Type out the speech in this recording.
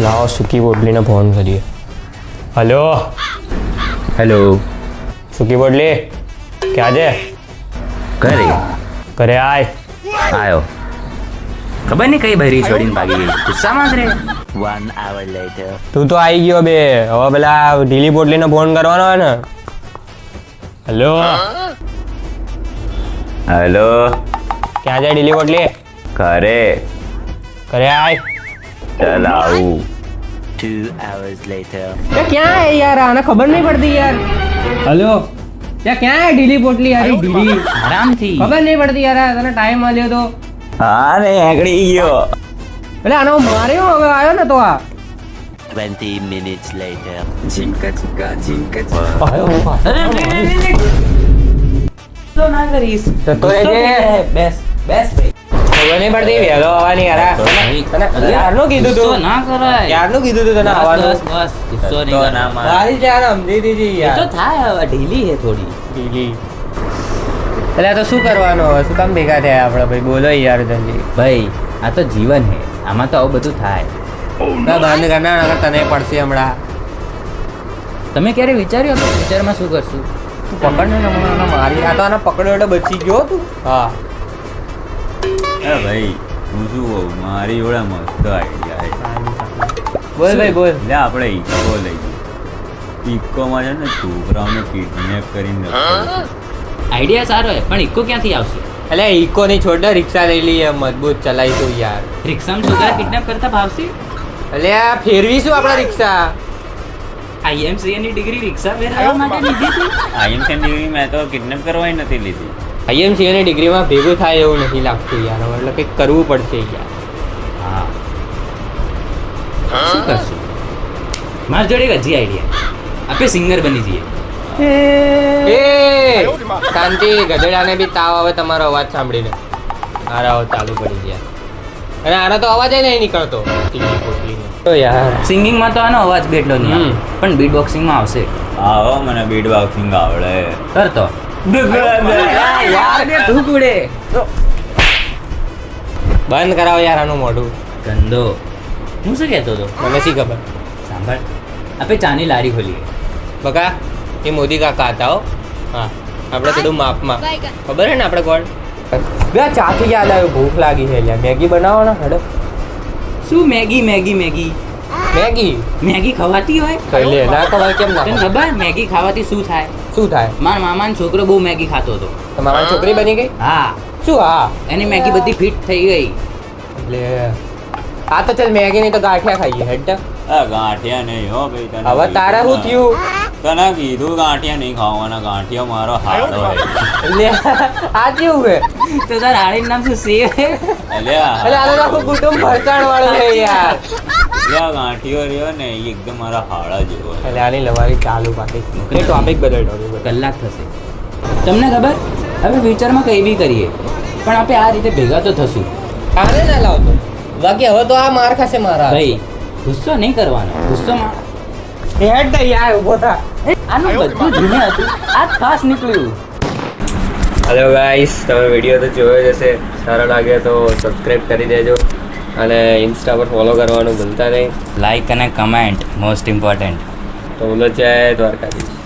લાવો સૂકી પોટલીને ફોન કરીએ. Hello hello. સૂકી પોટલી ક્યાં છે? ઘરે આય. આયો. ખબર નહીં કઈ બહેરી છોડીને ભાગી ગઈ. ગુસ્સામાં જ રે. 1 hour later. તું તો આવી ગયો બે. હવે પેલા ઢીલી પોટલીને ફોન કરવાનો હોય ને. Hello hello. ક્યાં છે ઢીલી પોટલી? ઘરે આય. ચાલ આવું. 2 hours later. ક્યાં હે યાર? આને ખબર નહીં પડતી યાર. હલો ક્યાં હે ઢીલી પોટલી? યાર ઢીલી આરામથી. ખબર નહીં પડતી યાર. તને ટાઈમ મળ્યો તો હા ને આગળી ગયો. એટલે આનો માર્યો હવે આવ્યો ને તો આ 20 minutes later. તો ના કરીશ. તો રહેજે. બેસ ભાઈ. ખબર નહીં પડતી વહેલો આવવાની યાર. તને યારનું કીધું તું. ગુસ્સો ના કરાય. યારનું કીધું તું તને આવવાનું. બસ ગુસ્સો નહીં કરવાનો. મારી યાર સમજી દીધી એ યાર. તો થાય હવે ઢીલી હે થોડી. ઢીલી એટલે તો શું કરવાનું હવે? શું કામ ભેગા થયા આપણે ભાઈ? બોલો યાર જલ્દી. ભાઈ આ તો જીવન હે. આમાં તો આવું બધું થાય. બંધ કરના નકર તને પડશે હમણાં. તમે ક્યારે વિચાર્યું હતું ફ્યુચરમાં શું કરશું? તું પકડ ને હમણાં મારી. આ તો આને પકડ્યો એટલે બચી ગયો તું. હા ભાઈ હું શું કહું, મારી જોડે મસ્ત આઈડિયા બોલ ભાઈ બોલ. એટલે આપણે ઇકો લઈ જઈએ. ઇકોમાં છે ને છોકરાઓને કિડનેપ કરીને આઈડિયા સારો હે પણ ઇકો ક્યાંથી આવશે? એટલે ઇકો ની છોડ ને રિક્ષા લઈ લઈએ મજબૂત ચલાવીશું યાર. રિક્ષામાં છોકરા કિડનેપ કરતા ભાવશે? એટલે આ ફેરવીશું આપણે રિક્ષા. IMCA ની ડિગ્રી રિક્ષા ફેરવવા માટે લીધી હતી. આઈએમસી ડિગ્રી મેં તો કિડનેપ કરવાય નથી લીધી. IMCA ની ડિગ્રીમાં ભેગું થાય એવું નથી લાગતું યાર. હવે એટલે કંઈક કરવું પડશે યાર. હા શું કરશું? મારી જોડે એક હજી આઈડિયા. આપણે સિંગર બની જઈએ. એ શાંતિ. ગધેડાને બી તાવ આવે તમારો અવાજ સાંભળીને. મારા અવાજ ચાલુ પડી ગયા. અને આનો તો અવાજ નહીં નીકળતો. તો યાર સિંગિંગમાં તો આનો અવાજ બેઠલો નહીં આવે. પણ બીટ બોક્સિંગમાં આવશે. આવો મને બીટ બોક્સિંગ આવડે. કરતો યાર તું કુડે બંધ કરાવો યાર આનું મોઢું. ગંદો. હું શું કહેતો હતો? મને શી ખબર. સાંભળ આપણે ચાની લારી ખોલીએ. બકા એ મોદી કાકા હતા હો. હા આપણે થોડું માપમાં. ખબર છે ને આપણે કોણ? બે ચાથી યાદ આવ્યું. ભૂખ લાગી છે યાર. મેગી બનાવો ને હેડો. શું Maggi Maggi Maggi Maggi Maggi ખવાતી હોય? કઈ લે ના ખબર કેમ ના તને ખબર? ખબર મેગી ખાવાથી શું થાય? શું થાય? મારા મામાનો છોકરો બહુ મેગી ખાતો હતો. તમારી છોકરી બની ગઈ? હા શું? હા એની મેગી બધી ફિટ થઈ ગઈ. એટલે હા તો ચાલ મેગી નહીં તો ગાંઠિયા ખાઈએ હેડ. આ ગાંઠિયા નહીં હો ભાઈ. તને હવે તારે શું થયું? તને કીધું ગાંઠિયા નહીં ખાવાના. ગાંઠિયા મારો હાડો હોય. એટલે આ કેવું છે? તો તાર હાડીનું નામ શું? સેવ હે? એટલે એટલે આનું આખું કુટુંબ ફરસાણ વાળું છે યાર. આ ગાંઠિયો રહ્યો ને એ એકદમ મારા હાડા જેવો છે. એટલે આની લવારી ચાલુ પાકી. એ ટોપિક બદલ ટોપિક બદલ. કલાક થશે. તમને ખબર હવે ફ્યુચરમાં કંઈ બી કરીએ પણ આપણે આ રીતે ભેગા તો થશું. આને ના લાવતો. બાકી હવે તો આ માર ખાશે મારા. ભાઈ ગુસ્સો નહીં કરવાનો. ગુસ્સોમાં હેડ દે યાર ઊભો થા. આનું બધું જૂનું હતું. આ ખાસ નીકળ્યું. હેલો ગાઈસ, તમે વિડીયો તો જોયો જ હશે. સારો લાગે તો સબસ્ક્રાઇબ કરી દેજો અને ઇન્સ્ટા પર ફોલો કરવાનું ભૂલતા નહીં. લાઈક અને કમેન્ટ મોસ્ટ ઇમ્પોર્ટન્ટ. તો બોલો જય દ્વારકાધીશ.